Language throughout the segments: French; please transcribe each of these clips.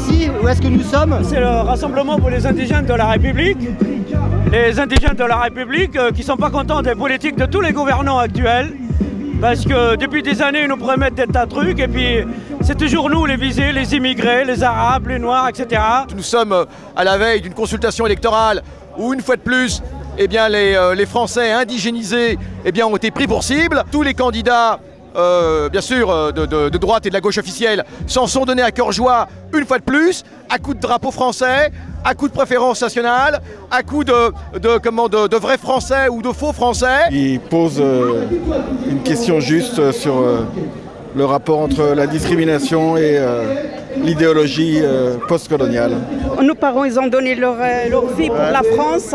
Ici, où est-ce que nous sommes? C'est le rassemblement pour les indigènes de la République. Les indigènes de la République qui ne sont pas contents des politiques de tous les gouvernants actuels. Parce que depuis des années, ils nous promettent des tas de trucs et puis c'est toujours nous les visés, les immigrés, les arabes, les noirs, etc. Nous sommes à la veille d'une consultation électorale où, une fois de plus, eh bien, les Français indigénisés eh bien, ont été pris pour cible. Tous les candidats bien sûr, de droite et de la gauche officielle, s'en sont donnés à cœur joie, une fois de plus, à coup de drapeau français, à coup de préférence nationale, à coup de vrais Français ou de faux Français. Il pose une question juste sur le rapport entre la discrimination et l'idéologie postcoloniale. Nos parents, ils ont donné leur vie pour la France.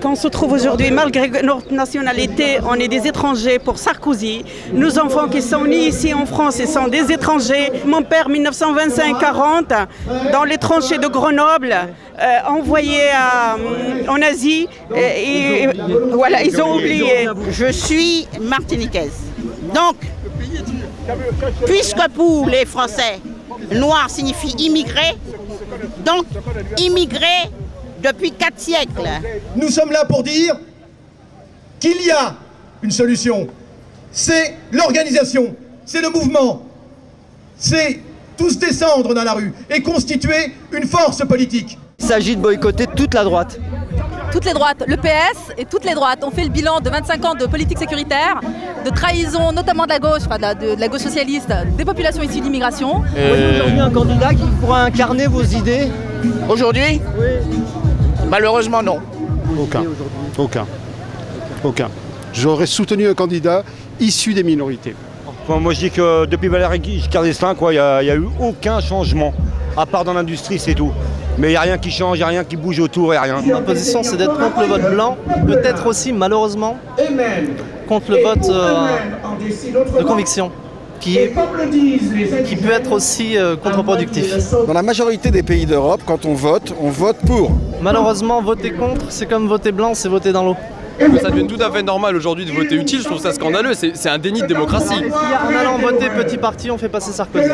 Quand on se trouve aujourd'hui, malgré notre nationalité, on est des étrangers pour Sarkozy. Nos enfants qui sont nés ici en France, ils sont des étrangers. Mon père, 1925-40, dans les tranchées de Grenoble, envoyé en Asie, et voilà, ils ont oublié. Je suis martiniquaise. Donc, puisque pour les Français, noir signifie immigré, donc immigré depuis 4 siècles. Nous sommes là pour dire qu'il y a une solution. C'est l'organisation, c'est le mouvement, c'est tous descendre dans la rue et constituer une force politique. Il s'agit de boycotter toute la droite. Toutes les droites, le PS et toutes les droites ont fait le bilan de 25 ans de politique sécuritaire, de trahison notamment de la gauche, enfin de la gauche socialiste, des populations issues d'immigration. Vous voyez aujourd'hui un candidat qui pourra incarner vos idées? Aujourd'hui? Oui. Malheureusement non. Aucun. J'aurais soutenu un candidat issu des minorités. Enfin, moi je dis que depuis Valéry Giscard d'Estaing, il n'y a eu aucun changement, à part dans l'industrie, c'est tout. Mais il n'y a rien qui change, il n'y a rien qui bouge autour, il n'y a rien. Ma position, c'est d'être contre le vote blanc, peut-être aussi, malheureusement, contre le vote de conviction, qui peut être aussi contre-productif. Dans la majorité des pays d'Europe, quand on vote pour. Malheureusement, voter contre, c'est comme voter blanc, c'est voter dans l'eau. Ça devient tout à fait normal aujourd'hui de voter utile, je trouve ça scandaleux, c'est un déni de démocratie. En allant voter petit parti, on fait passer Sarkozy.